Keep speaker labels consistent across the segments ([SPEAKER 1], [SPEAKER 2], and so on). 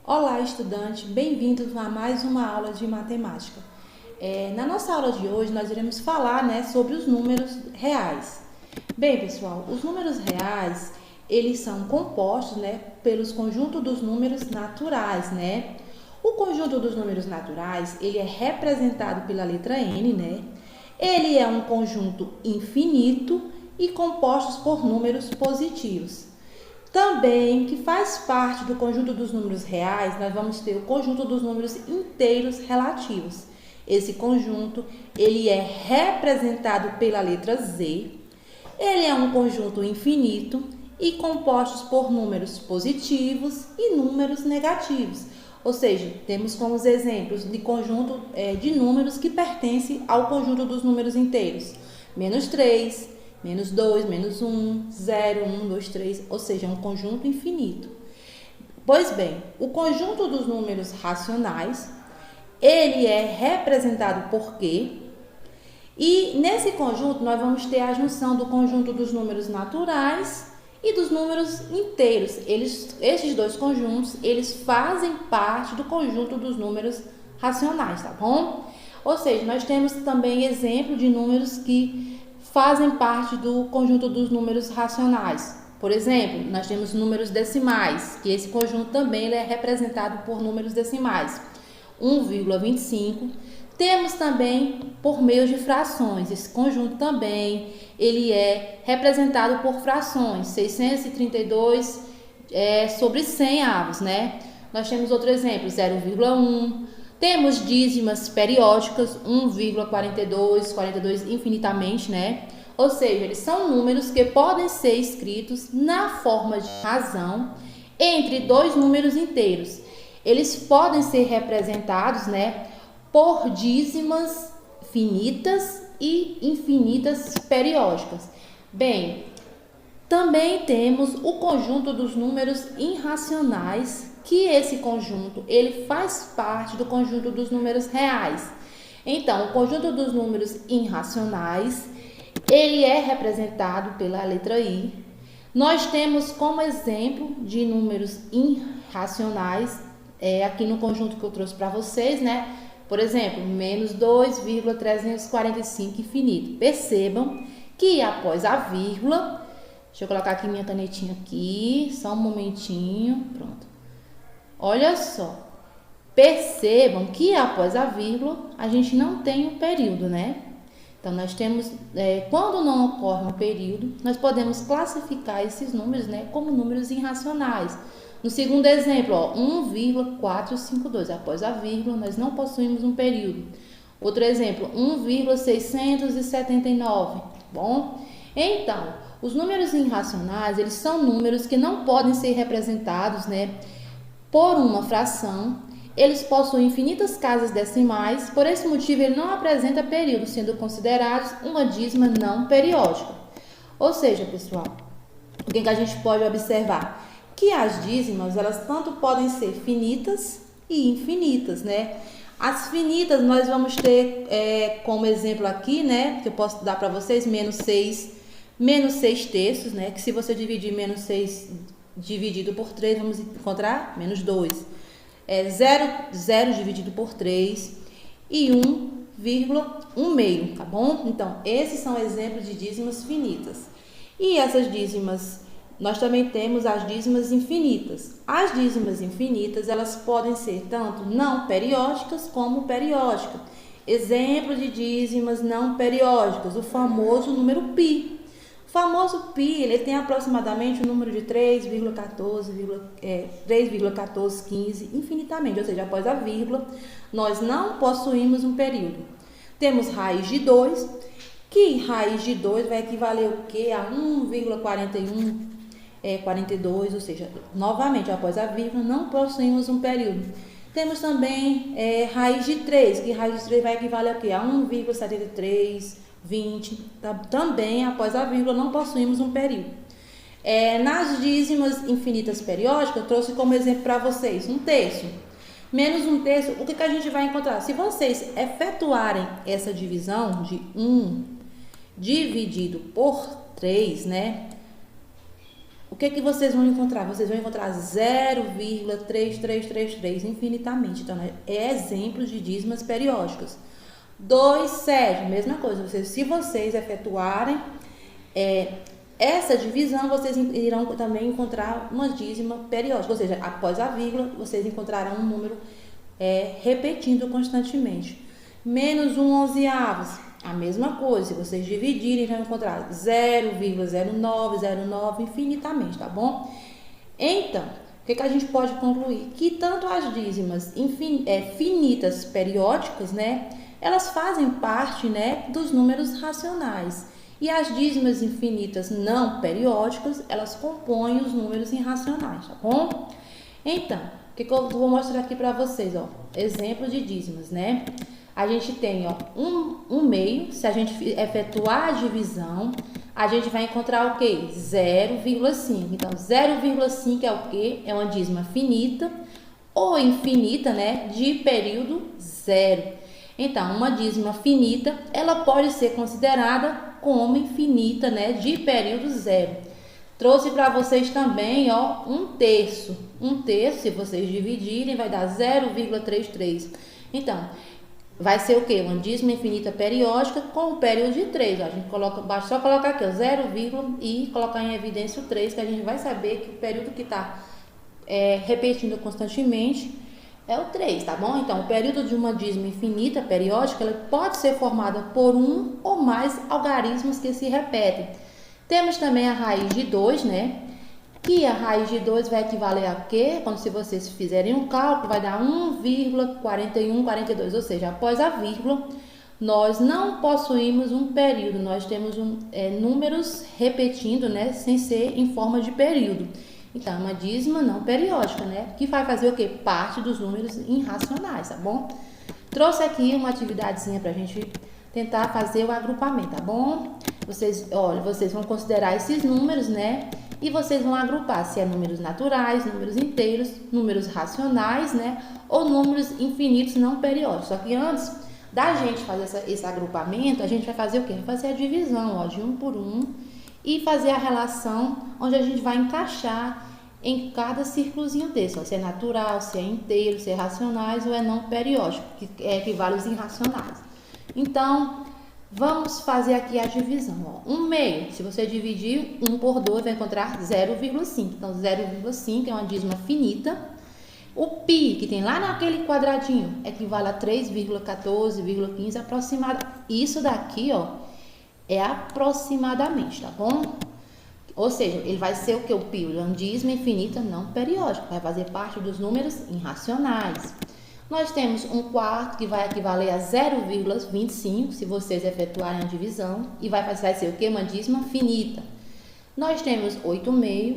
[SPEAKER 1] Olá, estudante, bem-vindos a mais uma aula de matemática. Na nossa aula de hoje, nós iremos falar, sobre os números reais. Bem, pessoal, os números reais, eles são compostos, pelos conjuntos dos números naturais, O conjunto dos números naturais, ele é representado pela letra N, Ele é um conjunto infinito e composto por números positivos. Também, que faz parte do conjunto dos números reais, nós vamos ter o conjunto dos números inteiros relativos. Esse conjunto, ele é representado pela letra Z. Ele é um conjunto infinito e composto por números positivos e números negativos. Ou seja, temos como exemplos de conjunto de números que pertencem ao conjunto dos números inteiros. -3, -2, -1, 0, 1, 2, 3, ou seja, é um conjunto infinito. Pois bem, o conjunto dos números racionais, ele é representado por Q, e nesse conjunto nós vamos ter a junção do conjunto dos números naturais e dos números inteiros. Esses dois conjuntos, eles fazem parte do conjunto dos números racionais, tá bom? Ou seja, nós temos também exemplo de números que fazem parte do conjunto dos números racionais. Por exemplo, nós temos números decimais, que esse conjunto também ele é representado por números decimais. 1,25. Temos também por meio de frações. Esse conjunto também ele é representado por frações. 632 sobre 100 avos, Nós temos outro exemplo, 0,1. Temos dízimas periódicas, 1,42, 42 infinitamente, Ou seja, eles são números que podem ser escritos na forma de razão entre dois números inteiros. Eles podem ser representados, por dízimas finitas e infinitas periódicas. Bem, também temos o conjunto dos números irracionais, que esse conjunto ele faz parte do conjunto dos números reais. Então, o conjunto dos números irracionais, ele é representado pela letra I. Nós temos como exemplo de números irracionais, aqui no conjunto que eu trouxe para vocês, Por exemplo, -2,345 infinito. Percebam que após a vírgula, deixa eu colocar aqui minha canetinha aqui, só um momentinho, pronto. Olha só, percebam que após a vírgula, a gente não tem um período, Então, nós temos, quando não ocorre um período, nós podemos classificar esses números, como números irracionais. No segundo exemplo, 1,452, após a vírgula, nós não possuímos um período. Outro exemplo, 1,679, bom? Então, os números irracionais, eles são números que não podem ser representados, por uma fração. Eles possuem infinitas casas decimais, por esse motivo ele não apresenta período, sendo considerados uma dízima não periódica. Ou seja, pessoal, o que a gente pode observar? Que as dízimas, elas tanto podem ser finitas e infinitas, As finitas nós vamos ter como exemplo aqui, que eu posso dar para vocês, -6 terços, que se você dividir -6 dividido por 3, vamos encontrar -2. 0 dividido por 3 e 1,1 meio, tá bom? Então, esses são exemplos de dízimas finitas. E essas dízimas, nós também temos as dízimas infinitas. As dízimas infinitas, elas podem ser tanto não periódicas como periódicas. Exemplo de dízimas não periódicas, o famoso número π. O famoso π, ele tem aproximadamente o número de 3,1415 infinitamente, ou seja, após a vírgula, nós não possuímos um período. Temos raiz de 2, que raiz de 2 vai equivaler o quê? A 1,4142, ou seja, novamente, após a vírgula, não possuímos um período. Temos também raiz de 3, que raiz de 3 vai equivaler a quê? A 1,7320, também após a vírgula não possuímos um período. Nas dízimas infinitas periódicas, eu trouxe como exemplo para vocês 1 terço. Menos 1 terço, o que a gente vai encontrar? Se vocês efetuarem essa divisão de 1 dividido por 3, o que vocês vão encontrar? Vocês vão encontrar 0,3333 infinitamente. Então, é exemplo de dízimas periódicas. 2, 7, mesma coisa. Se vocês efetuarem essa divisão, vocês irão também encontrar uma dízima periódica. Ou seja, após a vírgula, vocês encontrarão um número repetindo constantemente. Menos 1 onzeavos, a mesma coisa. Se vocês dividirem, vão encontrar 0,0909 infinitamente, tá bom? Então, o que a gente pode concluir? Que tanto as dízimas finitas periódicas, né, elas fazem parte, né, dos números racionais. E as dízimas infinitas não periódicas, elas compõem os números irracionais, tá bom? Então, o que eu vou mostrar aqui para vocês, ó? Exemplo de dízimas, né? A gente tem, ó, um meio. Se a gente efetuar a divisão, a gente vai encontrar o quê? 0,5. Então, 0,5 é o quê? É uma dízima finita ou infinita, né? De período zero. Então, uma dízima finita, ela pode ser considerada como infinita, né? De período zero. Trouxe para vocês também, ó, um terço. Um terço, se vocês dividirem, vai dar 0,33. Então, vai ser o quê? Uma dízima infinita periódica com o período de 3. A gente basta só colocar aqui, ó, 0, e colocar em evidência o 3, que a gente vai saber que o período que está repetindo constantemente é o 3, tá bom? Então, o período de uma dízima infinita periódica, ela pode ser formada por um ou mais algarismos que se repetem. Temos também a raiz de 2, né? Que a raiz de 2 vai equivaler a quê? Quando se vocês fizerem um cálculo, vai dar 1,4142, ou seja, após a vírgula, nós não possuímos um período, nós temos números repetindo, né? Sem ser em forma de período. Então, é uma dízima não periódica, né? Que vai fazer o quê? Parte dos números irracionais, tá bom? Trouxe aqui uma atividadezinha pra gente tentar fazer o agrupamento, tá bom? Vocês vão considerar esses números, né? E vocês vão agrupar se é números naturais, números inteiros, números racionais, né? Ou números infinitos não periódicos. Só que antes da gente fazer esse agrupamento, a gente vai fazer o quê? Vai fazer a divisão, ó, de um por um e fazer a relação onde a gente vai encaixar em cada círculozinho desse, ó, se é natural, se é inteiro, se é racionais ou é não periódico, que equivale aos irracionais. Então, vamos fazer aqui a divisão, ó. 1/2, se você dividir 1 por 2, vai encontrar 0,5. Então, 0,5 é uma dízima finita. O π, que tem lá naquele quadradinho, equivale a 3,14,15 aproximado. Isso daqui, ó, é aproximadamente, tá bom? Ou seja, ele vai ser o que? O π, uma dízima infinita não periódica, vai fazer parte dos números irracionais. Nós temos 1/4 que vai equivaler a 0,25, se vocês efetuarem a divisão, e vai ser o que? Uma dízima finita. Nós temos 8/2,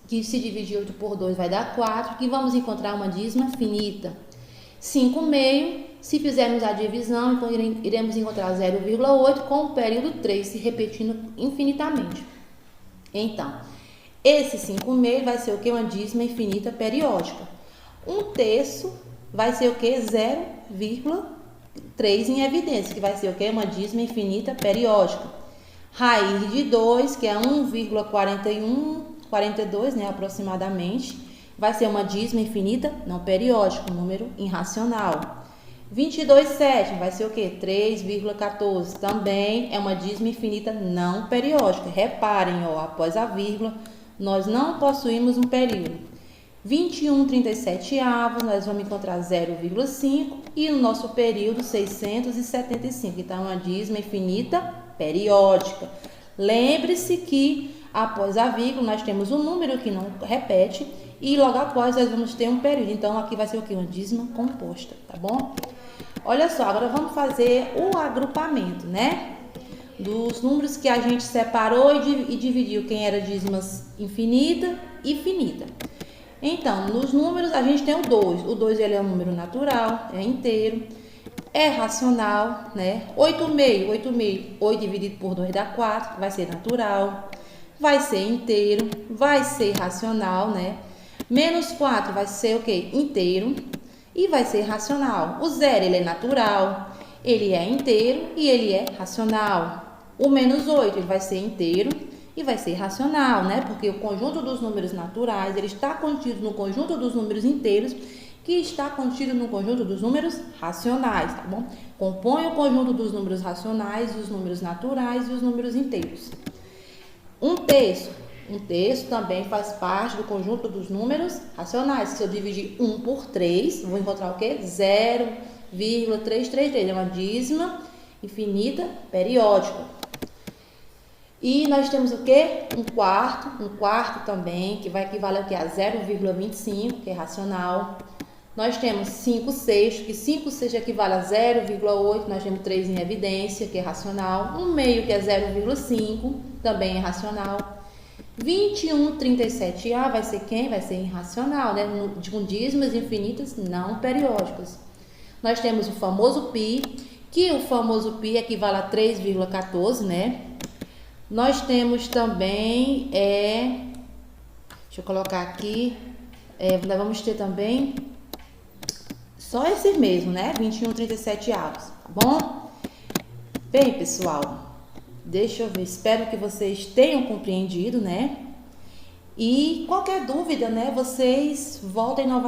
[SPEAKER 1] que se dividir 8 por 2 vai dar 4, que vamos encontrar uma dízima finita. 5/2, se fizermos a divisão, então iremos encontrar 0,8 com o período 3 se repetindo infinitamente. Então, esse 5/2 vai ser o que? Uma dízima infinita periódica. 1/3 vai ser o que? 0,3 em evidência, que vai ser o que? Uma dízima infinita periódica. Raiz de 2, que é 1,4142, né, aproximadamente, vai ser uma dízima infinita não periódica, um número irracional. 22/7 vai ser o que? 3,14, também é uma dízima infinita não periódica. Reparem, ó, após a vírgula, nós não possuímos um período. 21/37, nós vamos encontrar 0,5 e no nosso período 675. Então, é uma dízima infinita periódica. Lembre-se que após a vírgula nós temos um número que não repete e logo após nós vamos ter um período. Então, aqui vai ser o que? Uma dízima composta, tá bom? Olha só, agora vamos fazer o agrupamento, né? Dos números que a gente separou e dividiu quem era dízimas infinita e finita. Então, nos números, a gente tem o 2. O 2, ele é um número natural, é inteiro, é racional, né? 8/2, 8 dividido por 2 dá 4, vai ser natural, vai ser inteiro, vai ser racional, né? -4 vai ser o quê? Inteiro e vai ser racional. O 0, ele é natural, ele é inteiro e ele é racional. O -8, ele vai ser inteiro e vai ser racional, né? Porque o conjunto dos números naturais, ele está contido no conjunto dos números inteiros, que está contido no conjunto dos números racionais, tá bom? Compõe o conjunto dos números racionais, os números naturais e os números inteiros. Um terço também faz parte do conjunto dos números racionais. Se eu dividir 1 por 3, vou encontrar o quê? 0,333. É uma dízima infinita periódica. E nós temos o quê? Um quarto também, que vai equivaler a 0,25, que é racional. Nós temos 5 sextos, que 5 sextos equivale a 0,8, nós temos 3 em evidência, que é racional. 1 meio, que é 0,5, também é racional. 21/37A vai ser quem? Vai ser irracional, né? Com dízimas infinitas não periódicas. Nós temos o famoso π, que o famoso π equivale a 3,14, né? Nós temos também, deixa eu colocar aqui, nós vamos ter também só esse mesmo, né? 21/37A, tá bom? Bem, pessoal, deixa eu ver, espero que vocês tenham compreendido, né? E qualquer dúvida, né? Vocês voltem novamente.